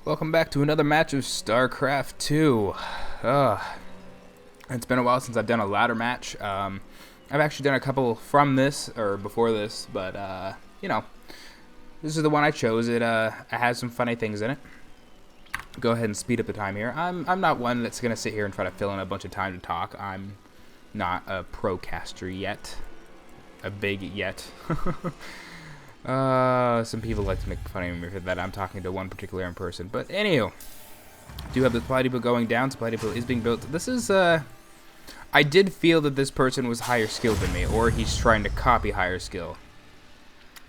Welcome back to another match of StarCraft 2. It's been a while since I've done a ladder match. I've actually done a couple from this, or before this, but, you know, this is the one I chose. It has some funny things in it. Go ahead and speed up the time here. I'm not one that's going to sit here and try to fill in a bunch of time to talk. I'm not a pro-caster yet. A big yet. Some people like to make fun of me for that. I'm talking to one particular in person. But anywho, do have the supply depot going down. Supply depot is being built. This is, I did feel that this person was higher skilled than me, or he's trying to copy higher skill.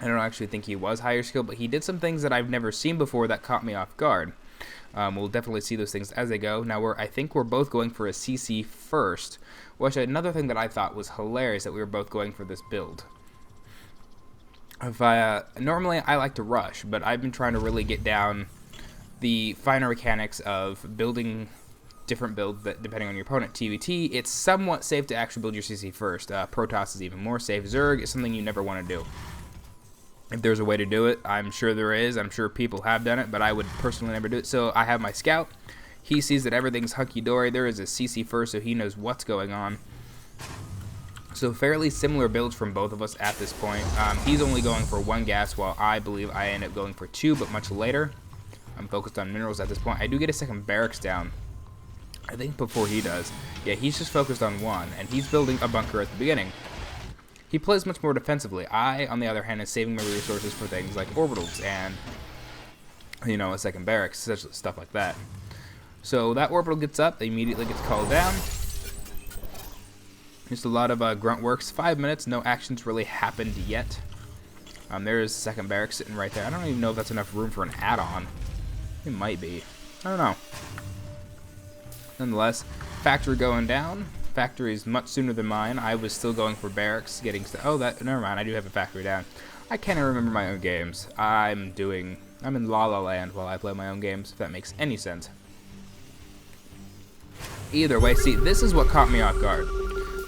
I don't actually think he was higher skilled, but he did some things that I've never seen before that caught me off guard. We'll definitely see those things as they go. Now, I think we're both going for a CC first, which another thing that I thought was hilarious that we were both going for this build. Normally I like to rush, but I've been trying to really get down the finer mechanics of building different builds that, depending on your opponent. TvT, it's somewhat safe to actually build your CC first. Protoss is even more safe. Zerg is something you never want to do. If there's a way to do it, I'm sure there is. I'm sure people have done it, but I would personally never do it. So I have my scout. He sees that everything's hunky-dory. There is a CC first, so he knows what's going on. So fairly similar builds from both of us at this point. He's only going for one gas, while I believe I end up going for two, but much later. I'm focused on minerals at this point. I do get a second barracks down, I think before he does. Yeah, he's just focused on one, and he's building a bunker at the beginning. He plays much more defensively. I, on the other hand, is saving my resources for things like orbitals and, you know, a second barracks, stuff like that. So that orbital gets up, they immediately gets called down. Just a lot of grunt works. 5 minutes, no actions really happened yet. There is a second barracks sitting right there. I don't even know if that's enough room for an add-on. It might be. I don't know. Nonetheless, factory going down. Factory is much sooner than mine. I was still going for barracks, never mind. I do have a factory down. I can't even remember my own games. I'm in La La Land while I play my own games, if that makes any sense. Either way, see, this is what caught me off guard.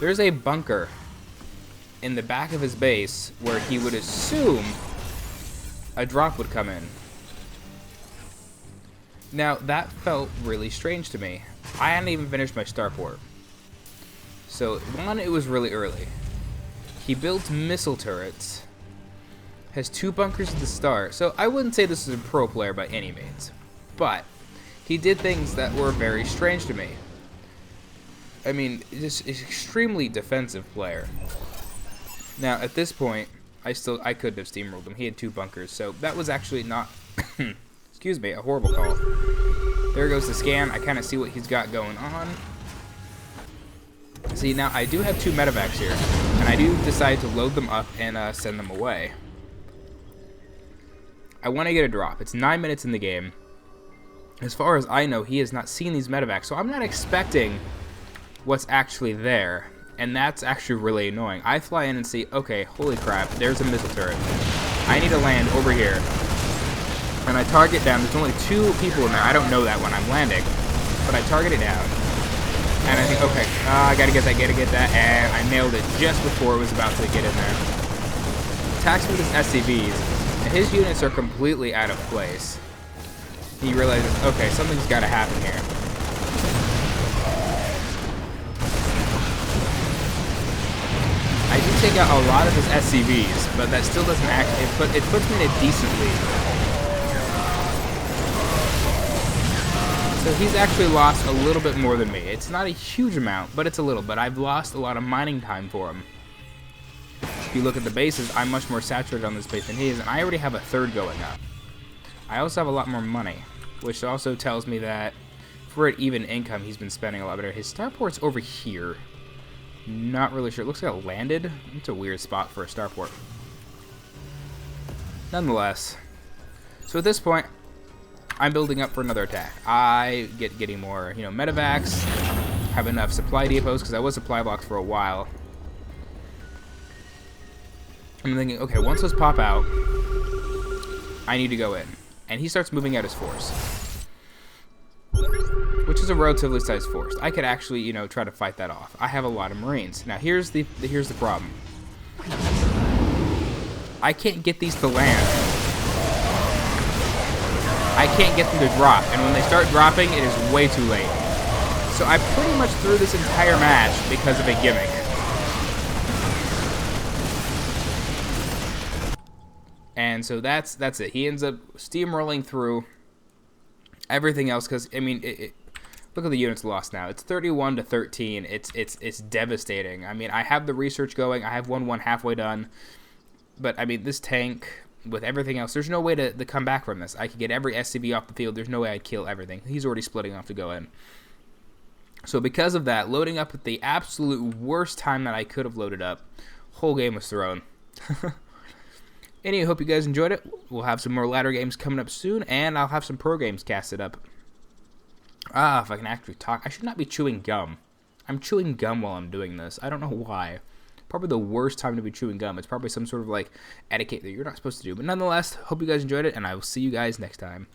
There's a bunker in the back of his base where he would assume a drop would come in. Now, that felt really strange to me. I hadn't even finished my starport. So, one, it was really early. He built missile turrets. Has two bunkers at the start. So, I wouldn't say this is a pro player by any means. But, he did things that were very strange to me. I mean, this is an extremely defensive player. Now, at this point, I could have steamrolled him. He had two bunkers, so that was actually not, excuse me, a horrible call. There goes the scan. I kind of see what he's got going on. See, now, I do have two medevacs here, and I do decide to load them up and send them away. I want to get a drop. It's 9 minutes in the game. As far as I know, he has not seen these medevacs, so I'm not expecting what's actually there, and that's actually really annoying. I fly in and see, okay, holy crap, there's a missile turret. I need to land over here, and I target down. There's only two people in there. I don't know that when I'm landing, but I target it down, and I think, okay, I gotta get that, and I nailed it just before it was about to get in there. Attacks with his SCVs, and his units are completely out of place. He realizes, okay, something's gotta happen here. I do take out a lot of his SCVs, but that still doesn't it puts me in a decent lead. So he's actually lost a little bit more than me. It's not a huge amount, but it's a little bit. I've lost a lot of mining time for him. If you look at the bases, I'm much more saturated on this base than he is, and I already have a third going up. I also have a lot more money, which also tells me that for an even income, he's been spending a lot better. His starport's over here. Not really sure. It looks like it landed. It's a weird spot for a starport. Nonetheless, so at this point, I'm building up for another attack. I getting more, you know, medevacs. Have enough supply depots because I was supply blocks for a while. I'm thinking, okay, once those pop out, I need to go in, and he starts moving out his force, which is a relatively sized force. I could actually, you know, try to fight that off. I have a lot of Marines. Now, here's the problem. I can't get these to land. I can't get them to drop. And when they start dropping, it is way too late. So I pretty much threw this entire match because of a gimmick. And so that's it. He ends up steamrolling through everything else because, I mean, look at the units lost now. It's 31 to 13. It's devastating. I mean, I have the research going. I have 1-1 halfway done. But, I mean, this tank, with everything else, there's no way to come back from this. I could get every SCV off the field. There's no way I'd kill everything. He's already splitting off to go in. So because of that, loading up at the absolute worst time that I could have loaded up, whole game was thrown. Anyway, hope you guys enjoyed it. We'll have some more ladder games coming up soon, and I'll have some pro games casted up. If I can actually talk. I should not be chewing gum. I'm chewing gum while I'm doing this. I don't know why. Probably the worst time to be chewing gum. It's probably some sort of, like, etiquette that you're not supposed to do. But nonetheless, hope you guys enjoyed it, and I will see you guys next time.